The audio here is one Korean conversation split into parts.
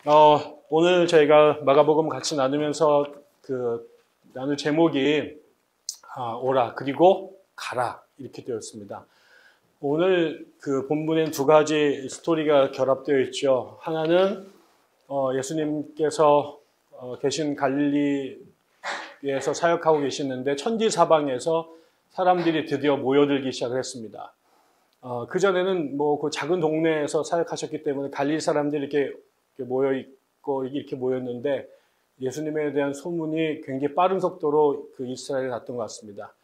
오늘 저희가 마가복음 같이 나누면서 나눌 제목이 오라 그리고 가라 이렇게 되었습니다. 오늘 본문엔 두 가지 스토리가 결합되어 있죠. 하나는 예수님께서 계신 갈릴리에서 사역하고 계시는데 천지사방에서 사람들이 드디어 모여들기 시작을 했습니다. 그전에는 그 작은 동네에서 사역하셨기 때문에 갈릴리 사람들이 이렇게 모여있고 이렇게 모였는데 예수님에 대한 소문이 굉장히 빠른 속도로 이스라엘에 났던 것 같습니다.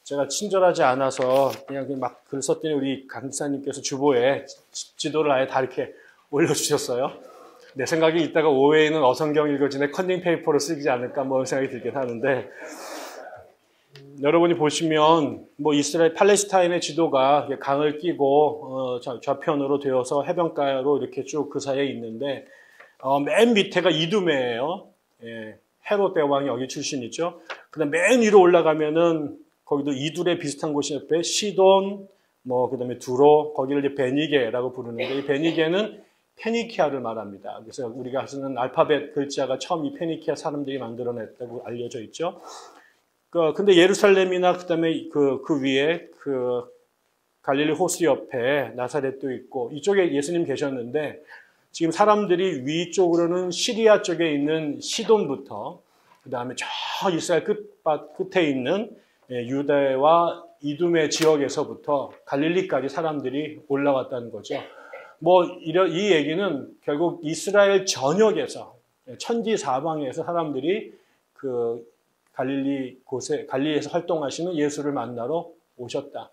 제가 친절하지 않아서 그냥 막 글 썼더니 우리 강사님께서 주보에 지도를 아예 다 이렇게 올려주셨어요. 내 생각에 이따가 오후에는 어성경 읽어진의 컨닝 페이퍼로 쓰지 않을까 생각이 들긴 하는데, 여러분이 보시면 이스라엘 팔레스타인의 지도가 강을 끼고 좌편으로 되어서 해변가로 이렇게 쭉 그 사이에 있는데 맨 밑에가 이두메예요. 헤롯 대왕이 여기 출신이죠. 그다음 맨 위로 올라가면은 거기도 이둘에 비슷한 곳이 옆에 시돈, 그다음에 두로, 거기를 이제 베니게라고 부르는데, 이 베니게는 페니키아를 말합니다. 그래서 우리가 쓰는 알파벳 글자가 처음 이 페니키아 사람들이 만들어냈다고 알려져 있죠. 근데 예루살렘이나 그다음에 그 위에 갈릴리 호수 옆에 나사렛도 있고 이쪽에 예수님 계셨는데, 지금 사람들이 위쪽으로는 시리아 쪽에 있는 시돈부터 그다음에 저 이스라엘 끝에 있는 유다와 이두메 지역에서부터 갈릴리까지 사람들이 올라왔다는 거죠. 이 얘기는 결국 이스라엘 전역에서 천지사방에서 사람들이 갈릴리에서 활동하시는 예수를 만나러 오셨다.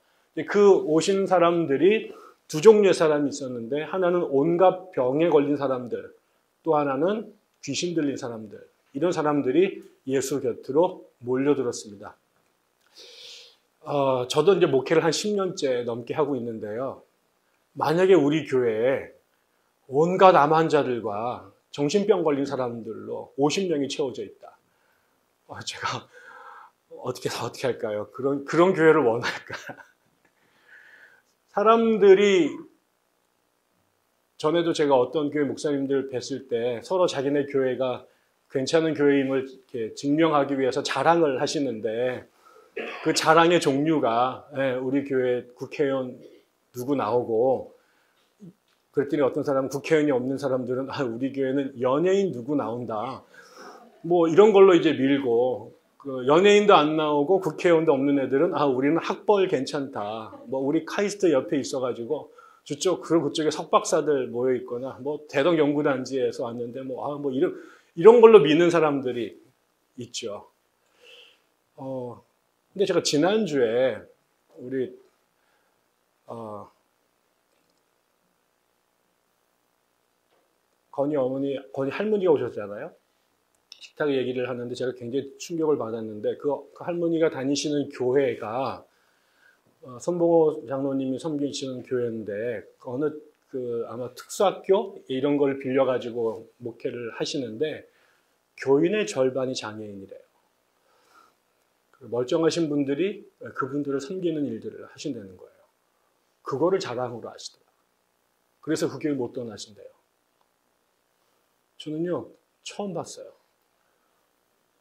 그 오신 사람들이 두 종류의 사람이 있었는데, 하나는 온갖 병에 걸린 사람들, 또 하나는 귀신 들린 사람들, 이런 사람들이 예수 곁으로 몰려들었습니다. 저도 이제 목회를 한 10년째 넘게 하고 있는데요. 만약에 우리 교회에 온갖 암 환자들과 정신병 걸린 사람들로 50명이 채워져 있다. 제가 어떻게 할까요? 그런 교회를 원할까? 사람들이, 전에도 제가 어떤 교회 목사님들 뵀을 때 서로 자기네 교회가 괜찮은 교회임을 이렇게 증명하기 위해서 자랑을 하시는데, 그 자랑의 종류가 우리 교회 국회의원 누구 나오고, 그랬더니 어떤 사람은 국회의원이 없는 사람들은 우리 교회는 연예인 누구 나온다. 이런 걸로 이제 밀고, 연예인도 안 나오고 국회의원도 없는 애들은 우리는 학벌 괜찮다. 우리 카이스트 옆에 있어가지고 그쪽에 석박사들 모여 있거나 대덕 연구단지에서 왔는데 이런 걸로 미는 사람들이 있죠. 근데 제가 지난주에 우리 건희 할머니가 오셨잖아요. 식탁 얘기를 하는데 제가 굉장히 충격을 받았는데, 그 할머니가 다니시는 교회가 선봉호 장로님이 섬기시는 교회인데, 어느 아마 특수학교 이런 걸 빌려가지고 목회를 하시는데, 교인의 절반이 장애인이래요. 멀쩡하신 분들이 그분들을 섬기는 일들을 하신다는 거예요. 그거를 자랑으로 하시더라고요. 그래서 그 교회 못 떠나신대요. 저는요, 처음 봤어요.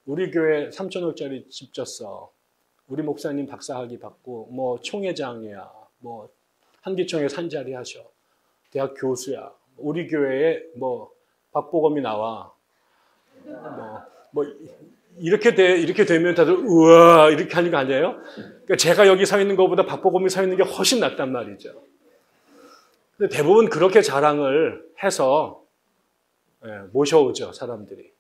우리 교회 3천억짜리 집 졌어. 우리 목사님 박사학위 받고, 총회장이야. 한기총회 산자리 하셔. 대학 교수야. 우리 교회에 박보검이 나와. 이렇게 되면 다들 우와 이렇게 하는 거 아니에요? 그러니까 제가 여기 서 있는 것보다 박보검이 서 있는 게 훨씬 낫단 말이죠. 근데 대부분 그렇게 자랑을 해서 모셔오죠, 사람들이.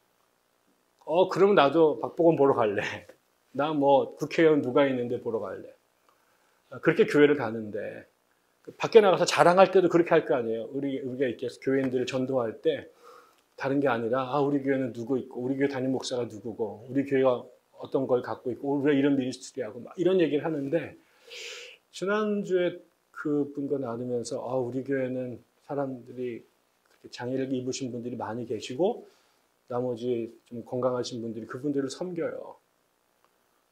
그러면 나도 박보검 보러 갈래. 나 국회의원 누가 있는데 보러 갈래. 그렇게 교회를 가는데, 밖에 나가서 자랑할 때도 그렇게 할 거 아니에요. 우리가 이렇게 교인들을 전도할 때 다른 게 아니라 우리 교회는 누구 있고, 우리 교회 담임 목사가 누구고, 우리 교회가 어떤 걸 갖고 있고, 우리가 이런 미니스트리하고 이런 얘기를 하는데, 지난주에 그분과 나누면서 우리 교회는 사람들이 장애를 입으신 분들이 많이 계시고 나머지 좀 건강하신 분들이 그분들을 섬겨요.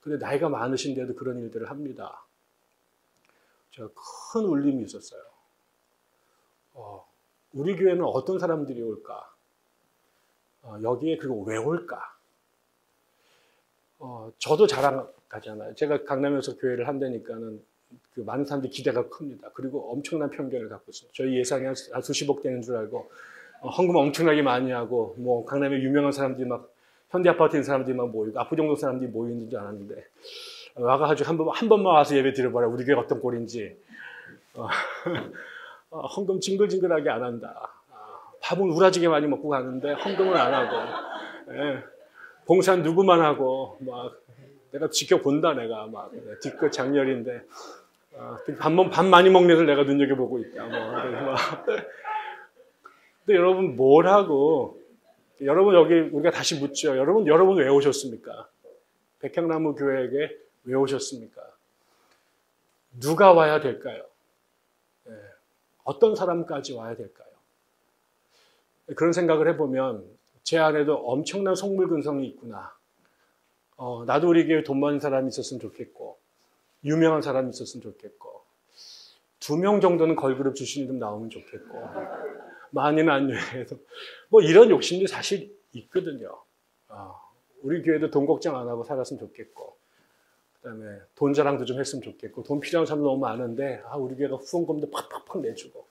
근데 나이가 많으신데도 그런 일들을 합니다. 제가 큰 울림이 있었어요. 우리 교회는 어떤 사람들이 올까? 여기에 그리고 왜 올까? 저도 자랑하잖아요. 제가 강남에서 교회를 한다니까는 그 많은 사람들이 기대가 큽니다. 그리고 엄청난 편견을 갖고 있어요. 저희 예상이 한 수십억 되는 줄 알고 헌금 엄청나게 많이 하고 뭐 강남에 유명한 사람들이 막 현대아파트 있는 사람들이 막 모이고 압구정동 사람들이 모이는 줄 알았는데 와가지고 한 번만 와서 예배 드려봐라. 우리 교회 어떤 꼴인지. 헌금 징글징글하게 안 한다. 밥은 우라지게 많이 먹고 가는데 헌금은 안 하고. 예. 봉사는 누구만 하고 막 내가 지켜본다. 내가 막 뒤끝 장렬인데 밥 많이 먹는 애들 내가 눈여겨보고 있다. 근데 여러분 뭘 하고 여러분 여기 우리가 다시 묻죠. 여러분 왜 오셨습니까? 백향나무 교회에게 왜 오셨습니까? 누가 와야 될까요? 네. 어떤 사람까지 와야 될까요? 그런 생각을 해보면 제 안에도 엄청난 속물근성이 있구나. 나도 우리 교회에 돈 많은 사람이 있었으면 좋겠고 유명한 사람이 있었으면 좋겠고 2명 정도는 걸그룹 출신이 좀 나오면 좋겠고 많이는 안 요해도 뭐 이런 욕심도 사실 있거든요. 우리 교회도 돈 걱정 안 하고 살았으면 좋겠고 그다음에 돈 자랑도 좀 했으면 좋겠고 돈 필요한 사람 너무 많은데 우리 교회가 후원금도 팍팍팍 내주고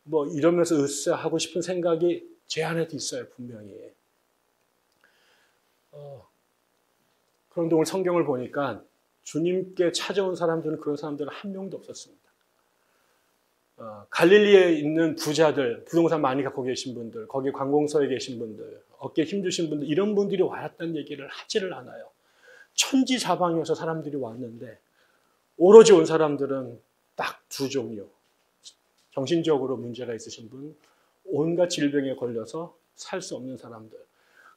뭐 이러면서 으쌰하고 싶은 생각이 제 안에도 있어요. 분명히. 그런데 오늘 성경을 보니까 주님께 찾아온 사람들은 그런 사람들은 한 명도 없었습니다. 갈릴리에 있는 부자들, 부동산 많이 갖고 계신 분들, 거기 관공서에 계신 분들, 어깨에 힘주신 분들 이런 분들이 왔다는 얘기를 하지를 않아요. 천지사방에서 사람들이 왔는데 오로지 온 사람들은 딱 2 종류. 정신적으로 문제가 있으신 분, 온갖 질병에 걸려서 살 수 없는 사람들.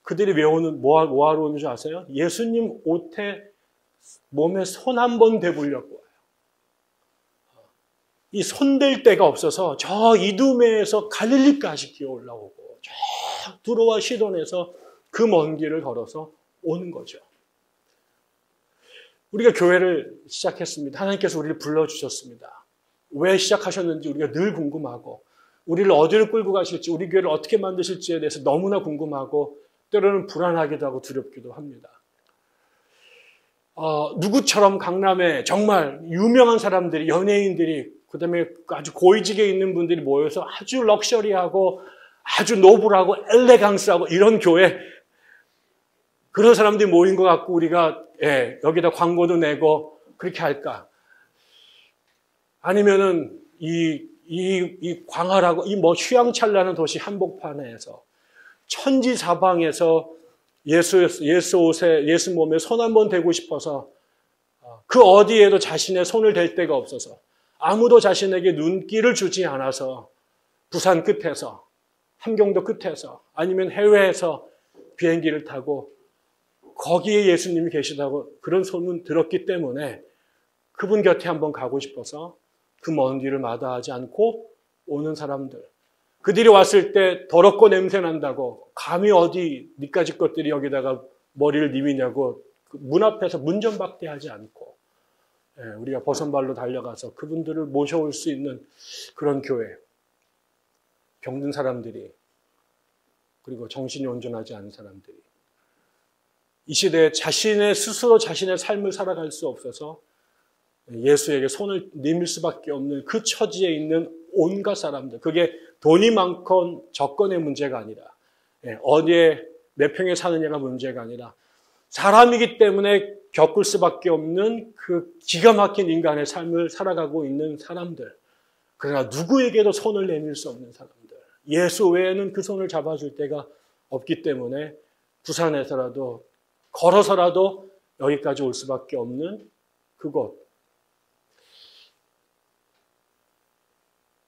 그들이 왜 오는, 뭐하러 오는 줄 아세요? 예수님 옷에 몸에 손 한 번 대보려고 와요. 이 손댈 데가 없어서 저 이두메에서 갈릴리까지 기어 올라오고 저 두로와 시돈에서 그 먼 길을 걸어서 오는 거죠. 우리가 교회를 시작했습니다. 하나님께서 우리를 불러주셨습니다. 왜 시작하셨는지 우리가 늘 궁금하고 우리를 어디를 끌고 가실지 우리 교회를 어떻게 만드실지에 대해서 너무나 궁금하고 때로는 불안하기도 하고 두렵기도 합니다. 누구처럼 강남에 정말 유명한 사람들이 연예인들이 그다음에 아주 고위직에 있는 분들이 모여서 아주 럭셔리하고 아주 노블하고 엘레강스하고 이런 교회 그런 사람들이 모인 것 같고 우리가 여기다 광고도 내고 그렇게 할까? 아니면은 이 광활하고 이 뭐 휘황찬란한 도시 한복판에서 천지사방에서 예수 옷에 예수 몸에 손 한번 대고 싶어서 그 어디에도 자신의 손을 댈 데가 없어서 아무도 자신에게 눈길을 주지 않아서 부산 끝에서 함경도 끝에서 아니면 해외에서 비행기를 타고 거기에 예수님이 계시다고 그런 소문 들었기 때문에 그분 곁에 한번 가고 싶어서 그 먼 길을 마다하지 않고 오는 사람들. 그들이 왔을 때 더럽고 냄새 난다고 감히 어디 니까지 것들이 여기다가 머리를 니미냐고 문 앞에서 문전박대하지 않고 우리가 버선발로 달려가서 그분들을 모셔올 수 있는 그런 교회. 병든 사람들이 그리고 정신이 온전하지 않은 사람들이 이 시대에 스스로 자신의 삶을 살아갈 수 없어서 예수에게 손을 내밀 수밖에 없는 그 처지에 있는 온갖 사람들. 그게 돈이 많건 적건의 문제가 아니라 어디에 몇 평에 사느냐가 문제가 아니라 사람이기 때문에 겪을 수밖에 없는 그 기가 막힌 인간의 삶을 살아가고 있는 사람들. 그러나 누구에게도 손을 내밀 수 없는 사람들. 예수 외에는 그 손을 잡아줄 데가 없기 때문에 부산에서라도 걸어서라도 여기까지 올 수밖에 없는 그곳.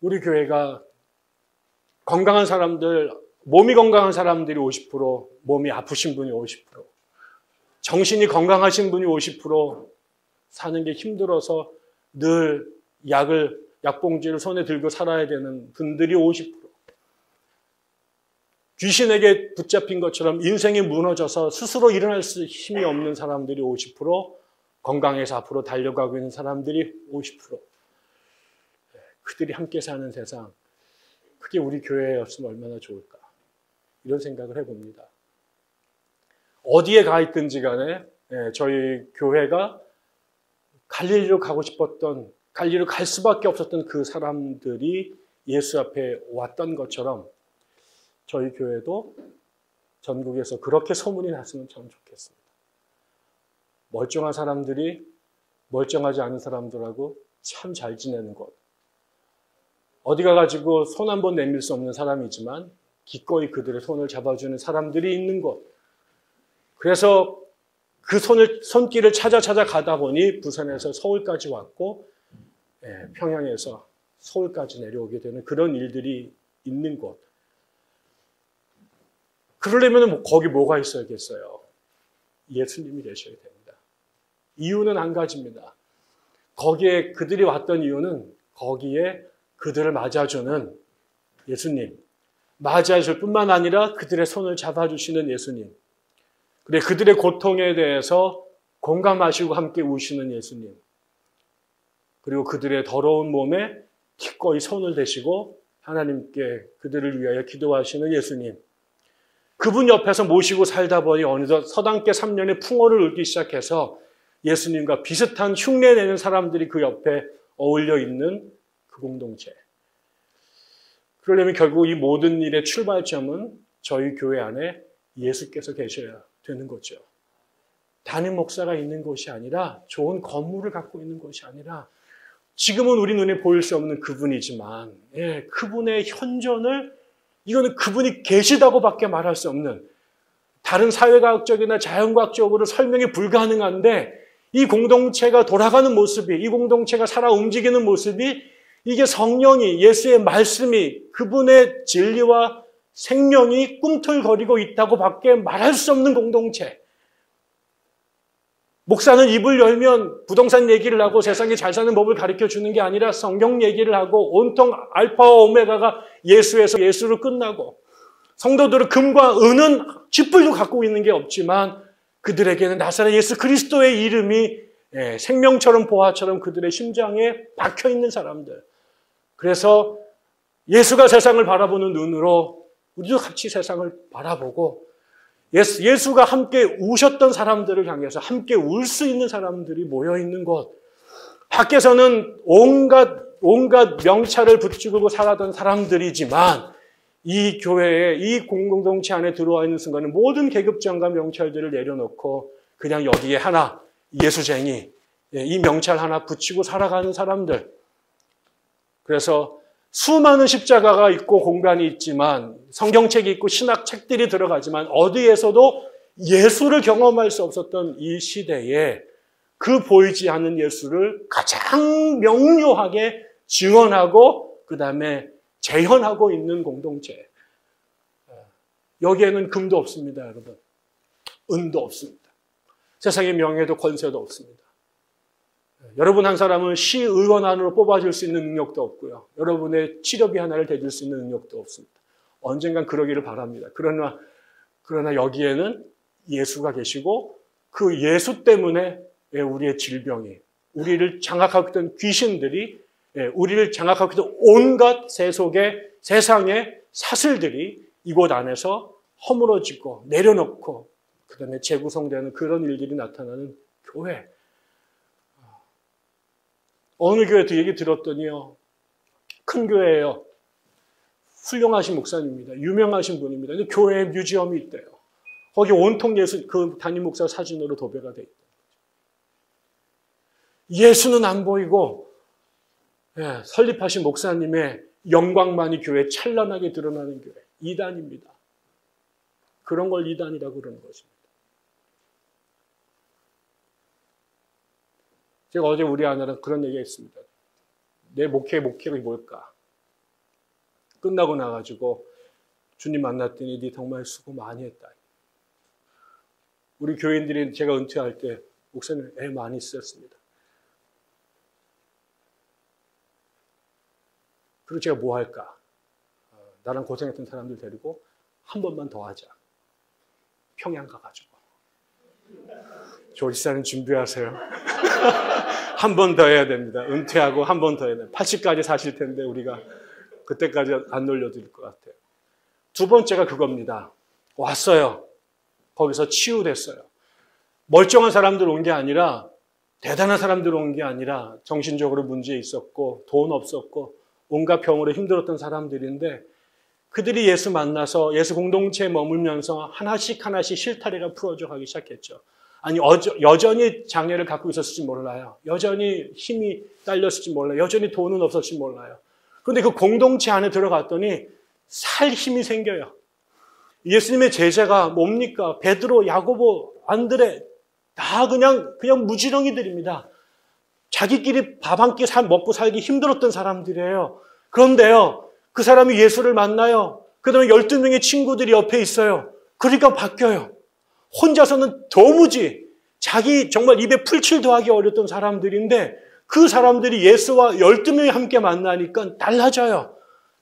우리 교회가 건강한 사람들, 몸이 건강한 사람들이 50%, 몸이 아프신 분이 50%, 정신이 건강하신 분이 50%, 사는 게 힘들어서 늘 약봉지를 손에 들고 살아야 되는 분들이 50%, 귀신에게 붙잡힌 것처럼 인생이 무너져서 스스로 일어날 힘이 없는 사람들이 50%, 건강해서 앞으로 달려가고 있는 사람들이 50%. 그들이 함께 사는 세상. 그게 우리 교회였으면 얼마나 좋을까. 이런 생각을 해봅니다. 어디에 가 있든지 간에 저희 교회가 갈릴리로 가고 싶었던, 갈릴리로 갈 수밖에 없었던 그 사람들이 예수 앞에 왔던 것처럼 저희 교회도 전국에서 그렇게 소문이 났으면 참 좋겠습니다. 멀쩡한 사람들이 멀쩡하지 않은 사람들하고 참 잘 지내는 곳. 어디 가가지고 손 한 번 내밀 수 없는 사람이지만 기꺼이 그들의 손을 잡아주는 사람들이 있는 곳. 그래서 그 손길을 찾아 가다 보니 부산에서 서울까지 왔고 평양에서 서울까지 내려오게 되는 그런 일들이 있는 곳. 그러려면 거기 뭐가 있어야겠어요? 예수님이 되셔야 됩니다. 이유는 한 가지입니다. 거기에 그들이 왔던 이유는 거기에 그들을 맞아주는 예수님, 맞아줄 뿐만 아니라 그들의 손을 잡아주시는 예수님, 그래 그들의 고통에 대해서 공감하시고 함께 우시는 예수님, 그리고 그들의 더러운 몸에 기꺼이 손을 대시고 하나님께 그들을 위하여 기도하시는 예수님, 그분 옆에서 모시고 살다 보니 어느덧 서당계 3년의 풍어를 울기 시작해서 예수님과 비슷한 흉내내는 사람들이 그 옆에 어울려 있는 그 공동체. 그러려면 결국 이 모든 일의 출발점은 저희 교회 안에 예수께서 계셔야 되는 거죠. 담임 목사가 있는 곳이 아니라, 좋은 건물을 갖고 있는 곳이 아니라, 지금은 우리 눈에 보일 수 없는 그분이지만 그분의 현존을, 이거는 그분이 계시다고밖에 말할 수 없는, 다른 사회과학적이나 자연과학적으로 설명이 불가능한데 이 공동체가 돌아가는 모습이, 이 공동체가 살아 움직이는 모습이, 이게 성령이, 예수의 말씀이, 그분의 진리와 생명이 꿈틀거리고 있다고 밖에 말할 수 없는 공동체. 목사는 입을 열면 부동산 얘기를 하고 세상에 잘 사는 법을 가르쳐 주는 게 아니라 성경 얘기를 하고, 온통 알파와 오메가가 예수에서 예수로 끝나고, 성도들은 금과 은은 쥐뿔도 갖고 있는 게 없지만 그들에게는 나사렛 예수 그리스도의 이름이 생명처럼 보화처럼 그들의 심장에 박혀 있는 사람들. 그래서 예수가 세상을 바라보는 눈으로 우리도 같이 세상을 바라보고, 예수가 함께 우셨던 사람들을 향해서 함께 울 수 있는 사람들이 모여있는 곳. 밖에서는 온갖 명찰을 붙이고 살아던 사람들이지만 이 교회에, 이 공동체 안에 들어와 있는 순간은 모든 계급장과 명찰들을 내려놓고 그냥 여기에 하나, 예수쟁이, 이 명찰 하나 붙이고 살아가는 사람들. 그래서 수많은 십자가가 있고 공간이 있지만, 성경책이 있고 신학책들이 들어가지만 어디에서도 예수를 경험할 수 없었던 이 시대에 그 보이지 않는 예수를 가장 명료하게 증언하고 그 다음에 재현하고 있는 공동체. 여기에는 금도 없습니다, 여러분. 은도 없습니다. 세상의 명예도 권세도 없습니다. 여러분 한 사람은 시의원 안으로 뽑아줄 수 있는 능력도 없고요. 여러분의 치료비 하나를 대줄 수 있는 능력도 없습니다. 언젠간 그러기를 바랍니다. 그러나 여기에는 예수가 계시고 그 예수 때문에 우리의 질병이, 우리를 장악하고 있던 귀신들이, 우리를 장악하고 있던 온갖 세상의 사슬들이 이곳 안에서 허물어지고 내려놓고 그 다음에 재구성되는 그런 일들이 나타나는 교회. 어느 교회도 얘기 들었더니요, 큰 교회예요. 훌륭하신 목사님입니다. 유명하신 분입니다. 근데 교회에 뮤지엄이 있대요. 거기 온통 예수, 그 담임 목사 사진으로 도배가 돼 있다. 예수는 안 보이고 설립하신 목사님의 영광만이 교회에 찬란하게 드러나는 교회. 이단입니다. 그런 걸 이단이라고 그러는 것입니다. 제가 어제 우리 아내랑 그런 얘기가 있습니다. 내 목회가 뭘까? 끝나고 나가지고 주님 만났더니 네 정말 수고 많이 했다. 우리 교인들이 제가 은퇴할 때 목사님 애 많이 썼습니다. 그리고 제가 뭐 할까? 나랑 고생했던 사람들 데리고 한 번만 더 하자. 평양 가가지고. 조리사는 준비하세요. 한 번 더 해야 됩니다. 은퇴하고 한 번 더 해야 됩니다. 80까지 사실 텐데 우리가 그때까지 안 놀려드릴 것 같아요. 두 번째가 그겁니다. 왔어요. 거기서 치유됐어요. 멀쩡한 사람들 온 게 아니라, 대단한 사람들 온 게 아니라 정신적으로 문제 있었고 돈 없었고 온갖 병으로 힘들었던 사람들인데, 그들이 예수 만나서 예수 공동체에 머물면서 하나씩 실타래가 풀어져 가기 시작했죠. 아니, 여전히 장애를 갖고 있었을지 몰라요. 여전히 힘이 딸렸을지 몰라요. 여전히 돈은 없었을지 몰라요. 그런데 그 공동체 안에 들어갔더니 살 힘이 생겨요. 예수님의 제자가 뭡니까? 베드로, 야고보, 안드레 다 그냥 무지렁이들입니다. 자기끼리 밥 한 끼 먹고 살기 힘들었던 사람들이에요. 그런데요, 그 사람이 예수를 만나요. 그 다음에 12명의 친구들이 옆에 있어요. 그러니까 바뀌어요. 혼자서는 도무지 자기 정말 입에 풀칠도 하기 어렸던 사람들인데, 그 사람들이 예수와 12명이 함께 만나니까 달라져요.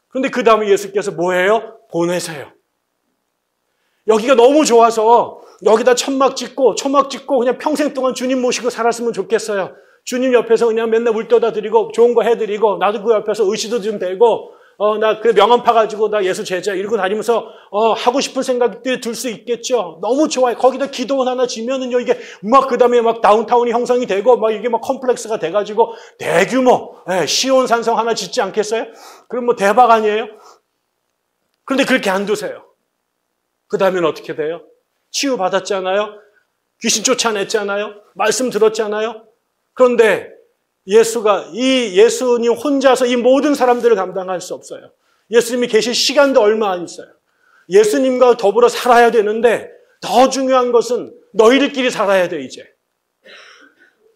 그런데 그 다음에 예수께서 뭐예요? 보내세요. 여기가 너무 좋아서 여기다 초막 짓고 그냥 평생 동안 주님 모시고 살았으면 좋겠어요. 주님 옆에서 그냥 맨날 물 떠다 드리고 좋은 거 해드리고, 나도 그 옆에서 의시도 좀 되고, 나 그 명함 파가지고 나 예수 제자 이러고 다니면서 하고 싶은 생각들이 들 수 있겠죠. 너무 좋아요. 거기다 기도원 하나 지면은요, 이게 막 그 다음에 막 다운타운이 형성이 되고 막 이게 막 컴플렉스가 돼가지고 대규모 시온산성 하나 짓지 않겠어요? 그럼 뭐 대박 아니에요? 그런데 그렇게 안 두세요. 그 다음엔 어떻게 돼요? 치유 받았잖아요. 귀신 쫓아냈잖아요. 말씀 들었잖아요. 그런데 예수님 혼자서 이 모든 사람들을 감당할 수 없어요. 예수님이 계실 시간도 얼마 안 있어요. 예수님과 더불어 살아야 되는데, 더 중요한 것은 너희들끼리 살아야 돼, 이제.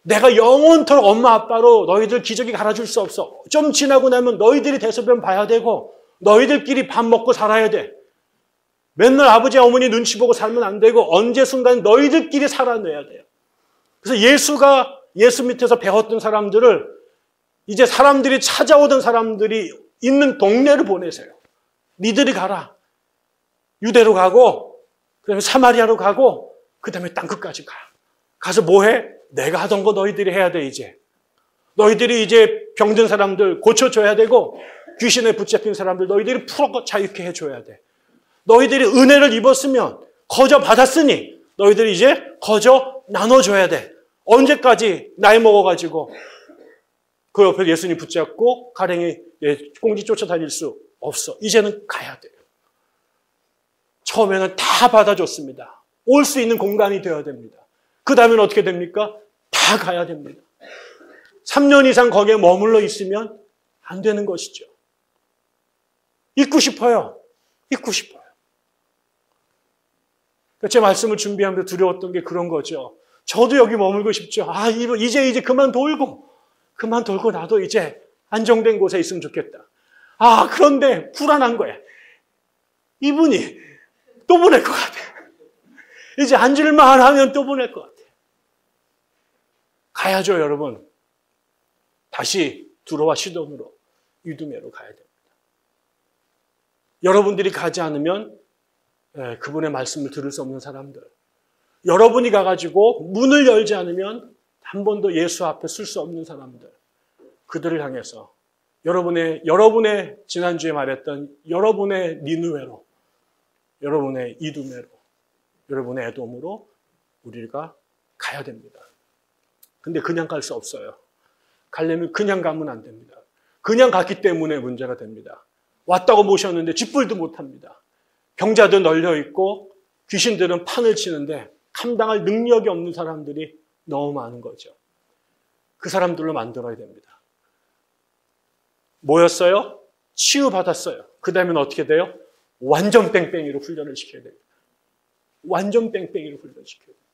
내가 영원토록 엄마 아빠로 너희들 기저귀 갈아줄 수 없어. 좀 지나고 나면 너희들이 대소변 봐야 되고, 너희들끼리 밥 먹고 살아야 돼. 맨날 아버지 어머니 눈치 보고 살면 안 되고, 언제 순간 너희들끼리 살아내야 돼요. 그래서 예수 밑에서 배웠던 사람들을, 이제 사람들이 찾아오던 사람들이 있는 동네를 보내세요. 니들이 가라. 유대로 가고, 그 다음에 사마리아로 가고, 그 다음에 땅끝까지 가. 가서 뭐 해? 내가 하던 거 너희들이 해야 돼, 이제. 너희들이 이제 병든 사람들 고쳐줘야 되고, 귀신에 붙잡힌 사람들 너희들이 풀어 자유케 해줘야 돼. 너희들이 은혜를 입었으면, 거저 받았으니, 너희들이 이제 거저 나눠줘야 돼. 언제까지 나이 먹어가지고 그 옆에 예수님 붙잡고 가랭이 꽁지 쫓아다닐 수 없어. 이제는 가야 돼요. 처음에는 다 받아줬습니다. 올 수 있는 공간이 되어야 됩니다. 그 다음엔 어떻게 됩니까? 다 가야 됩니다. 3년 이상 거기에 머물러 있으면 안 되는 것이죠. 있고 싶어요. 있고 싶어요. 제 말씀을 준비하면서 두려웠던 게 그런 거죠. 저도 여기 머물고 싶죠. 이제 그만 돌고 나도 이제 안정된 곳에 있으면 좋겠다. 그런데 불안한 거야. 이분이 또 보낼 것 같아. 이제 앉을만 하면 또 보낼 것 같아. 가야죠, 여러분. 다시 두로와 시돈으로, 이두메로 가야 됩니다. 여러분들이 가지 않으면 그분의 말씀을 들을 수 없는 사람들, 여러분이 가가지고 문을 열지 않으면 한 번도 예수 앞에 설 수 없는 사람들, 그들을 향해서 여러분의 지난주에 말했던 여러분의 니느웨로, 여러분의 이두메로, 여러분의 에돔으로 우리가 가야 됩니다. 근데 그냥 갈 수 없어요. 가려면 그냥 가면 안 됩니다. 그냥 갔기 때문에 문제가 됩니다. 왔다고 모셨는데 쥐뿔도 못합니다. 병자도 널려있고 귀신들은 판을 치는데 감당할 능력이 없는 사람들이 너무 많은 거죠. 그 사람들로 만들어야 됩니다. 뭐였어요? 치유받았어요. 그 다음엔 어떻게 돼요? 완전 뺑뺑이로 훈련을 시켜야 됩니다. 완전 뺑뺑이로 훈련시켜야 됩니다.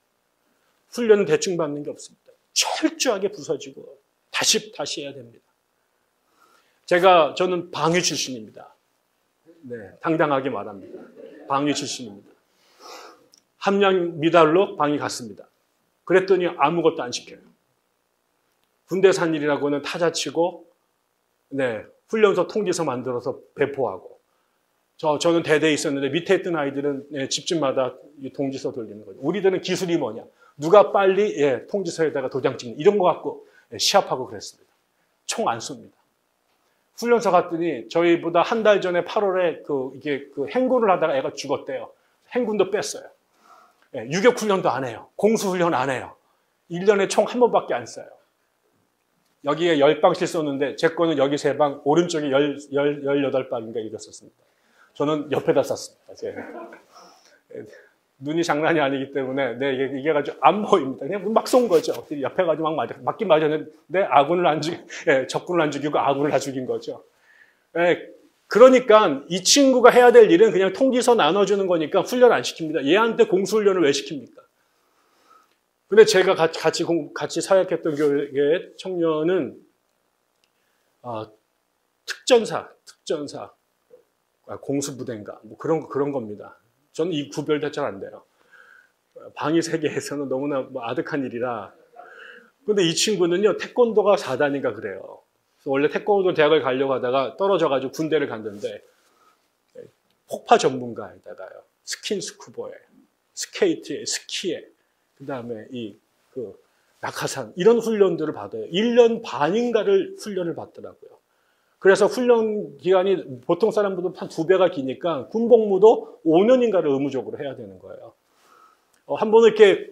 훈련은 대충 받는 게 없습니다. 철저하게 부서지고 다시 해야 됩니다. 저는 방위 출신입니다. 네, 당당하게 말합니다. 방위 출신입니다. 함량 미달로 방위 갔습니다. 그랬더니 아무것도 안 시켜요. 군대 산 일이라고는 타자치고, 훈련소 통지서 만들어서 배포하고, 저는 대대에 있었는데 밑에 있던 아이들은 집집마다 통지서 돌리는 거죠. 우리들은 기술이 뭐냐? 누가 빨리 통지서에다가 도장 찍는 이런 거 갖고 시합하고 그랬습니다. 총 안 쏩니다. 훈련소 갔더니 저희보다 한 달 전에 8월에 이게 행군을 하다가 애가 죽었대요. 행군도 뺐어요. 예, 유격 훈련도 안 해요. 공수 훈련 안 해요. 1년에 총 한 번밖에 안 써요. 여기에 10방씩 쏘는데 제 거는 여기 3방, 오른쪽에 18방인가 이랬었습니다. 저는 옆에다 쐈습니다. 눈이 장난이 아니기 때문에 이게 가지고 안 보입니다. 그냥 막 쏜 거죠. 옆에 가지고 맞긴 맞았는데 적군을 안 죽이고 아군을 다 죽인 거죠. 예, 그러니까 이 친구가 해야 될 일은 그냥 통지서 나눠주는 거니까 훈련 안 시킵니다. 얘한테 공수훈련을 왜 시킵니까? 근데 제가 같이 사역했던 교회의 청년은 특전사, 공수부대인가 뭐 그런 겁니다. 저는 이 구별도 잘 안 돼요. 방위 세계에서는 너무나 뭐 아득한 일이라. 근데 이 친구는요, 태권도가 4단인가 그래요. 그래서 원래 태권도 대학을 가려고 하다가 떨어져가지고 군대를 갔는데, 폭파 전문가에다가요, 스킨스쿠버에, 스케이트에, 스키에, 그 다음에 낙하산, 이런 훈련들을 받아요. 1년 반인가를 훈련을 받더라고요. 그래서 훈련 기간이 보통 사람보다 한 2배가 기니까 군복무도 5년인가를 의무적으로 해야 되는 거예요. 한 번은 이렇게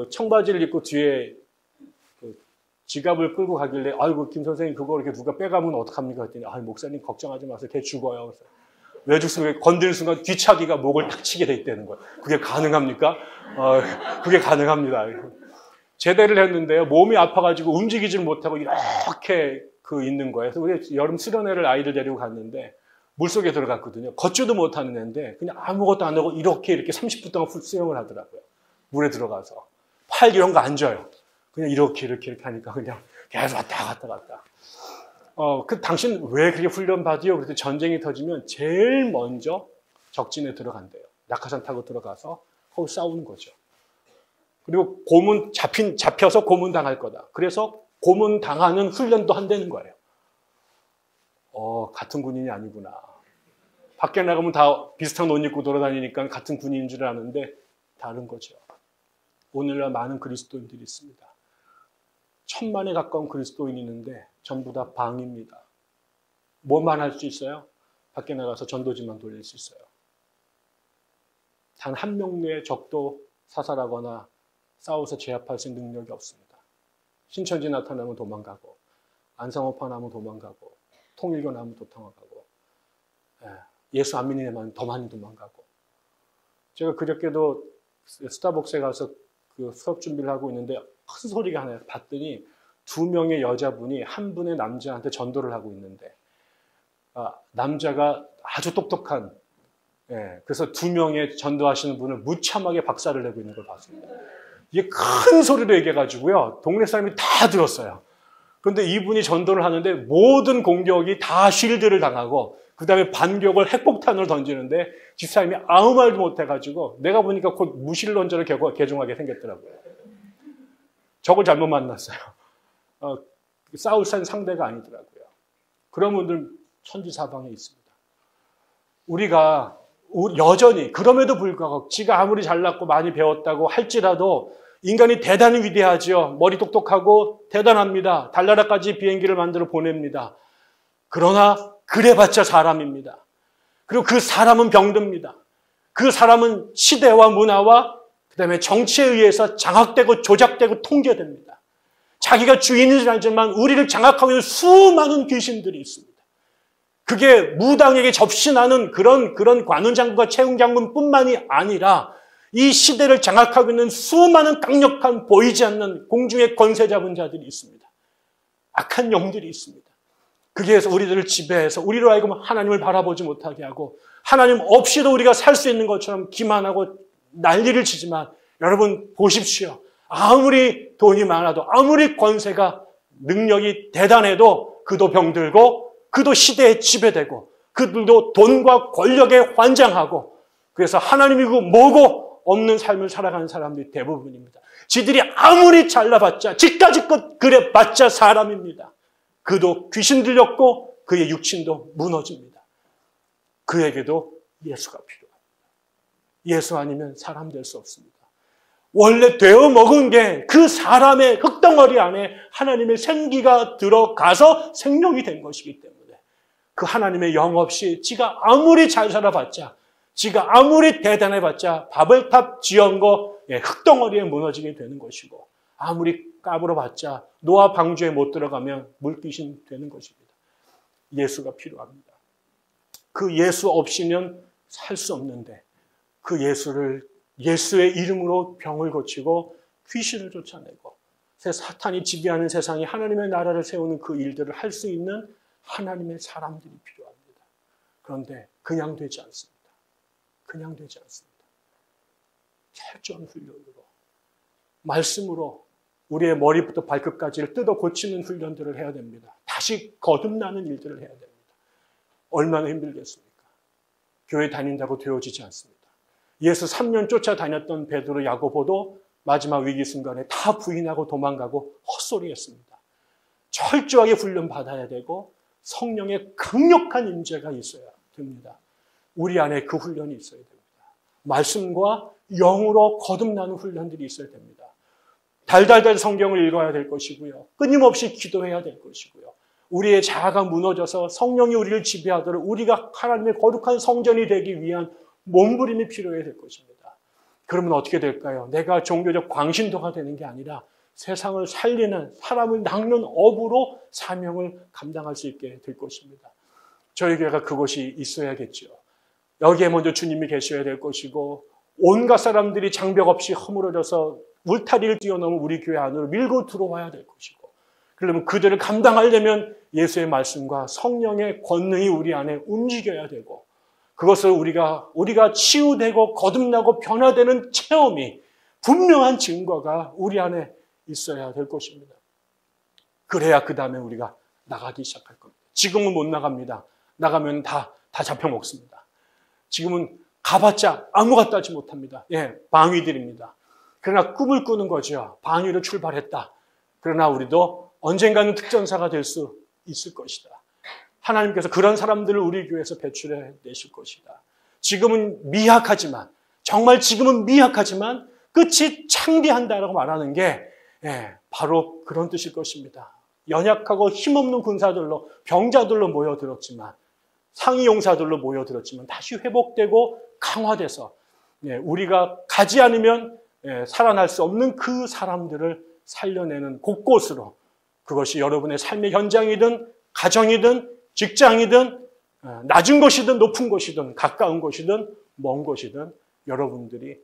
청바지를 입고 뒤에 지갑을 끌고 가길래, 아이고, 김 선생님, 그거 이렇게 누가 빼가면 어떡합니까? 했더니, 목사님 걱정하지 마세요. 걔 죽어요. 그래서 왜 죽습니까? 건드는 순간 뒤차기가 목을 탁 치게 돼 있다는 거예요. 그게 가능합니까? 그게 가능합니다. 제대를 했는데요. 몸이 아파가지고 움직이질 못하고 이렇게 있는 거예요. 그래서 우리 여름 수련회를 아이들 데리고 갔는데 물속에 들어갔거든요. 걷지도 못하는 애인데 그냥 아무것도 안 하고 이렇게 30분 동안 수영을 하더라고요. 물에 들어가서. 팔 이런 거 안 져요. 그냥 이렇게 하니까 그냥 계속 왔다. 당신 왜 그렇게 훈련 받이요? 그랬더니 전쟁이 터지면 제일 먼저 적진에 들어간대요. 낙하산 타고 들어가서 거기 싸우는 거죠. 그리고 잡혀서 고문 당할 거다. 그래서 고문 당하는 훈련도 한다는 거예요. 같은 군인이 아니구나. 밖에 나가면 다 비슷한 옷 입고 돌아다니니까 같은 군인인 줄 아는데 다른 거죠. 오늘날 많은 그리스도인들이 있습니다. 1000만에 가까운 그리스도인이 있는데 전부 다 방입니다. 뭐만 할 수 있어요? 밖에 나가서 전도지만 돌릴 수 있어요. 단 한 명의 적도 사살하거나 싸워서 제압할 수 있는 능력이 없습니다. 신천지 나타나면 도망가고, 안상호파 나면 도망가고, 통일교 나면 도망가고, 예수 안 믿는 애만 더 많이 도망가고. 제가 그저께도 스타벅스에 가서 수업 준비를 하고 있는데 큰 소리가 하나 봤더니 2명의 여자분이 한 분의 남자한테 전도를 하고 있는데, 남자가 아주 똑똑한, 그래서 2명의 전도하시는 분을 무참하게 박살을 내고 있는 걸 봤습니다. 이게 큰 소리로 얘기해가지고요, 동네 사람이 다 들었어요. 그런데 이분이 전도를 하는데 모든 공격이 다 쉴드를 당하고, 그 다음에 반격을 핵폭탄을 던지는데 집사님이 아무 말도 못해가지고 내가 보니까 곧 무신론자를 개종하게 생겼더라고요. 저걸 잘못 만났어요. 싸울 상대가 아니더라고요. 그런 분들 천지사방에 있습니다. 우리가 여전히 그럼에도 불구하고 지가 아무리 잘났고 많이 배웠다고 할지라도 인간이 대단히 위대하죠. 머리 똑똑하고 대단합니다. 달나라까지 비행기를 만들어 보냅니다. 그러나 그래봤자 사람입니다. 그리고 그 사람은 병듭니다. 그 사람은 시대와 문화와 그다음에 정치에 의해서 장악되고 조작되고 통제됩니다. 자기가 주인인 줄 알지만 우리를 장악하고 있는 수많은 귀신들이 있습니다. 그게 무당에게 접신하는 그런 관운장군과 채웅장군뿐만이 아니라 이 시대를 장악하고 있는 수많은 강력한 보이지 않는 공중의 권세 잡은 자들이 있습니다. 악한 영들이 있습니다. 그게 해서 우리들을 지배해서 우리로 하여금 하나님을 바라보지 못하게 하고 하나님 없이도 우리가 살 수 있는 것처럼 기만하고 난리를 치지만 여러분 보십시오. 아무리 돈이 많아도 아무리 권세가 능력이 대단해도 그도 병들고 그도 시대에 지배되고 그들도 돈과 권력에 환장하고 그래서 하나님이고 뭐고 없는 삶을 살아가는 사람들이 대부분입니다. 지들이 아무리 잘나봤자 지까지껏 그래봤자 사람입니다. 그도 귀신 들렸고 그의 육신도 무너집니다. 그에게도 예수가 필요합니다. 예수 아니면 사람 될 수 없습니다. 원래 되어 먹은 게 그 사람의 흙덩어리 안에 하나님의 생기가 들어가서 생명이 된 것이기 때문에 그 하나님의 영 없이 지가 아무리 잘 살아봤자, 지가 아무리 대단해봤자 바벨탑 지은 거 흙덩어리에 무너지게 되는 것이고, 아무리 까불어봤자 노아 방주에 못 들어가면 물귀신 되는 것입니다. 예수가 필요합니다. 그 예수 없이는 살 수 없는데, 그 예수의 이름으로 병을 고치고 귀신을 쫓아내고 사탄이 지배하는 세상에 하나님의 나라를 세우는 그 일들을 할 수 있는 하나님의 사람들이 필요합니다. 그런데 그냥 되지 않습니다. 그냥 되지 않습니다. 철저한 훈련으로, 말씀으로 우리의 머리부터 발끝까지를 뜯어 고치는 훈련들을 해야 됩니다. 다시 거듭나는 일들을 해야 됩니다. 얼마나 힘들겠습니까? 교회 다닌다고 되어지지 않습니다. 예수 3년 쫓아다녔던 베드로, 야고보도 마지막 위기 순간에 다 부인하고 도망가고 헛소리했습니다. 철저하게 훈련받아야 되고 성령의 강력한 임재가 있어야 됩니다. 우리 안에 그 훈련이 있어야 됩니다. 말씀과 영으로 거듭나는 훈련들이 있어야 됩니다. 달달달 성경을 읽어야 될 것이고요. 끊임없이 기도해야 될 것이고요. 우리의 자아가 무너져서 성령이 우리를 지배하도록 우리가 하나님의 거룩한 성전이 되기 위한 몸부림이 필요해야 될 것입니다. 그러면 어떻게 될까요? 내가 종교적 광신도가 되는 게 아니라 세상을 살리는, 사람을 낚는 업으로 사명을 감당할 수 있게 될 것입니다. 저희 교회가 그것이 있어야겠죠. 여기에 먼저 주님이 계셔야 될 것이고, 온갖 사람들이 장벽 없이 허물어져서 울타리를 뛰어넘은 우리 교회 안으로 밀고 들어와야 될 것이고, 그러면 그들을 감당하려면 예수의 말씀과 성령의 권능이 우리 안에 움직여야 되고, 그것을 우리가 치유되고 거듭나고 변화되는 체험이, 분명한 증거가 우리 안에 있어야 될 것입니다. 그래야 그 다음에 우리가 나가기 시작할 겁니다. 지금은 못 나갑니다. 나가면 다 잡혀먹습니다. 지금은 가봤자 아무것도 하지 못합니다. 방위들입니다. 그러나 꿈을 꾸는 거죠. 방위로 출발했다. 그러나 우리도 언젠가는 특전사가 될 수 있을 것이다. 하나님께서 그런 사람들을 우리 교회에서 배출해 내실 것이다. 지금은 미약하지만, 정말 지금은 미약하지만 끝이 창대한다라고 말하는 게 바로 그런 뜻일 것입니다. 연약하고 힘없는 군사들로, 병자들로 모여들었지만, 상위 용사들로 모여들었지만 다시 회복되고 강화돼서 우리가 가지 않으면 살아날 수 없는 그 사람들을 살려내는 곳곳으로, 그것이 여러분의 삶의 현장이든 가정이든 직장이든 낮은 곳이든 높은 곳이든 가까운 곳이든 먼 곳이든 여러분들이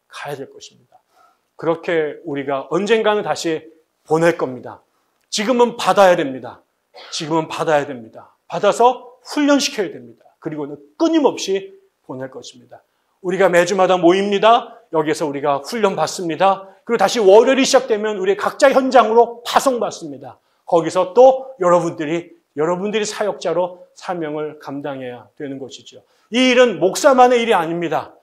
가야 될 것입니다. 그렇게 우리가 언젠가는 다시 보낼 겁니다. 지금은 받아야 됩니다. 지금은 받아야 됩니다. 받아서 훈련시켜야 됩니다. 그리고는 끊임없이 보낼 것입니다. 우리가 매주마다 모입니다. 여기에서 우리가 훈련 받습니다. 그리고 다시 월요일이 시작되면 우리 각자 현장으로 파송받습니다. 거기서 또 여러분들이 사역자로 사명을 감당해야 되는 것이죠. 이 일은 목사만의 일이 아닙니다.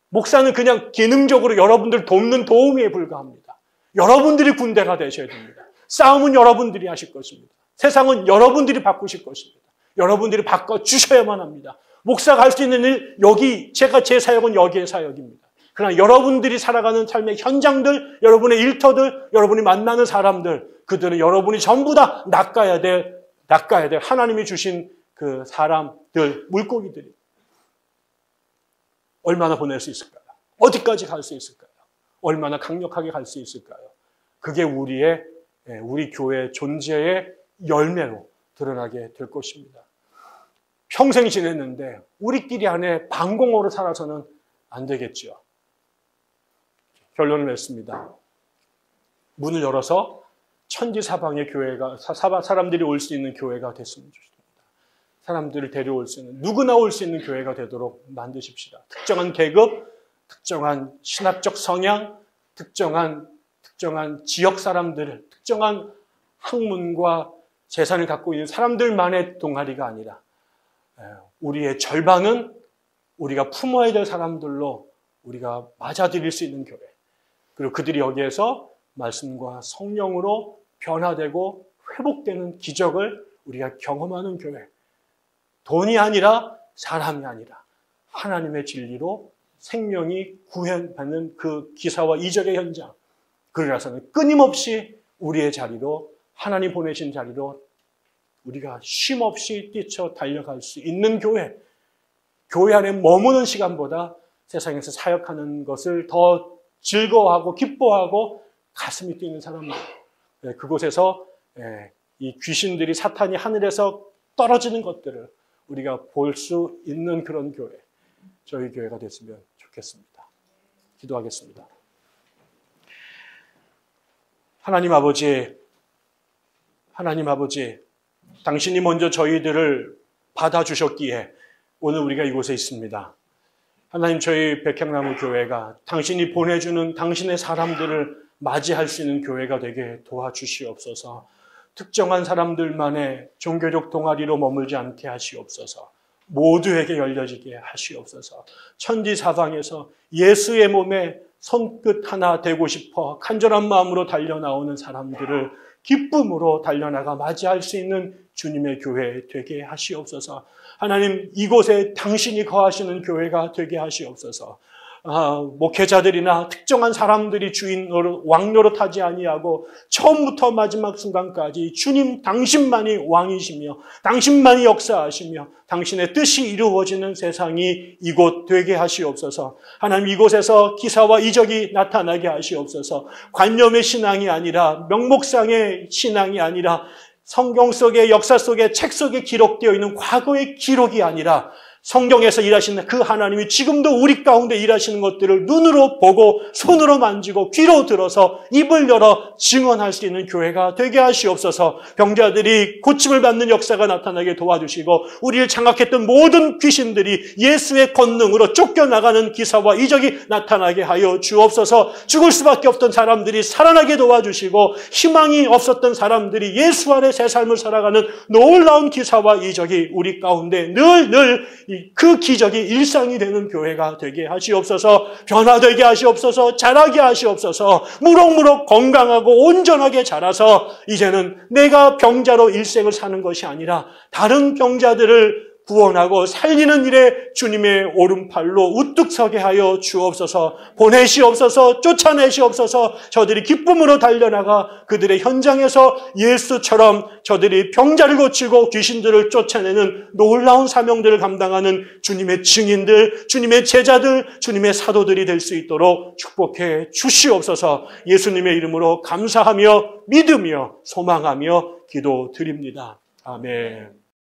목사는 그냥 기능적으로 여러분들 돕는 도우미에 불과합니다. 여러분들이 군대가 되셔야 됩니다. 싸움은 여러분들이 하실 것입니다. 세상은 여러분들이 바꾸실 것입니다. 여러분들이 바꿔주셔야만 합니다. 목사가 할 수 있는 일, 제 사역은 여기의 사역입니다. 그러나 여러분들이 살아가는 삶의 현장들, 여러분의 일터들, 여러분이 만나는 사람들, 그들은 여러분이 전부 다 낚아야 될 하나님이 주신 그 사람들, 물고기들이 얼마나 보낼 수 있을까요? 어디까지 갈 수 있을까요? 얼마나 강력하게 갈 수 있을까요? 그게 우리 교회의 존재의 열매로 드러나게 될 것입니다. 평생 지냈는데 우리끼리 안에 방공호로 살아서는 안 되겠죠. 결론을 냈습니다. 문을 열어서 천지사방의 교회가, 사람들이 올 수 있는 교회가 됐으면 좋습니다. 사람들을 데려올 수 있는, 누구나 올 수 있는 교회가 되도록 만드십시다. 특정한 계급, 특정한 신학적 성향, 특정한 지역 사람들, 특정한 학문과 재산을 갖고 있는 사람들만의 동아리가 아니라 우리의 절반은 우리가 품어야 될 사람들로 우리가 맞아들일 수 있는 교회. 그리고 그들이 여기에서 말씀과 성령으로 변화되고 회복되는 기적을 우리가 경험하는 교회. 돈이 아니라 사람이 아니라 하나님의 진리로 생명이 구현받는 그 기사와 이적의 현장, 그러라서는 끊임없이 우리의 자리로, 하나님 보내신 자리로 우리가 쉼없이 뛰쳐 달려갈 수 있는 교회, 교회 안에 머무는 시간보다 세상에서 사역하는 것을 더 즐거워하고 기뻐하고 가슴이 뛰는 사람들, 그곳에서 이 귀신들이, 사탄이 하늘에서 떨어지는 것들을 우리가 볼 수 있는 그런 교회, 저희 교회가 됐으면 좋겠습니다. 기도하겠습니다. 하나님 아버지, 당신이 먼저 저희들을 받아주셨기에 오늘 우리가 이곳에 있습니다. 하나님, 저희 백향나무 교회가 당신이 보내주는 당신의 사람들을 맞이할 수 있는 교회가 되게 도와주시옵소서. 특정한 사람들만의 종교적 동아리로 머물지 않게 하시옵소서. 모두에게 열려지게 하시옵소서. 천지사방에서 예수의 몸에 손끝 하나 되고 싶어 간절한 마음으로 달려나오는 사람들을 기쁨으로 달려나가 맞이할 수 있는 주님의 교회 되게 하시옵소서. 하나님, 이곳에 당신이 거하시는 교회가 되게 하시옵소서. 목회자들이나 특정한 사람들이 주인 왕노릇하지 아니하고 처음부터 마지막 순간까지 주님 당신만이 왕이시며 당신만이 역사하시며 당신의 뜻이 이루어지는 세상이 이곳 되게 하시옵소서. 하나님, 이곳에서 기사와 이적이 나타나게 하시옵소서. 관념의 신앙이 아니라, 명목상의 신앙이 아니라, 성경 속의 역사 속에, 책 속에 기록되어 있는 과거의 기록이 아니라 성경에서 일하시는 그 하나님이 지금도 우리 가운데 일하시는 것들을 눈으로 보고 손으로 만지고 귀로 들어서 입을 열어 증언할 수 있는 교회가 되게 하시옵소서. 병자들이 고침을 받는 역사가 나타나게 도와주시고 우리를 장악했던 모든 귀신들이 예수의 권능으로 쫓겨나가는 기사와 이적이 나타나게 하여 주옵소서. 죽을 수밖에 없던 사람들이 살아나게 도와주시고 희망이 없었던 사람들이 예수 안에 새 삶을 살아가는 놀라운 기사와 이적이 우리 가운데 늘 그 기적이 일상이 되는 교회가 되게 하시옵소서. 변화되게 하시옵소서. 자라게 하시옵소서. 무럭무럭 건강하고 온전하게 자라서 이제는 내가 병자로 일생을 사는 것이 아니라 다른 병자들을 구원하고 살리는 일에 주님의 오른팔로 우뚝 서게 하여 주옵소서. 보내시옵소서. 쫓아내시옵소서. 저들이 기쁨으로 달려나가 그들의 현장에서 예수처럼 저들이 병자를 고치고 귀신들을 쫓아내는 놀라운 사명들을 감당하는 주님의 증인들, 주님의 제자들, 주님의 사도들이 될 수 있도록 축복해 주시옵소서. 예수님의 이름으로 감사하며 믿으며 소망하며 기도드립니다. 아멘.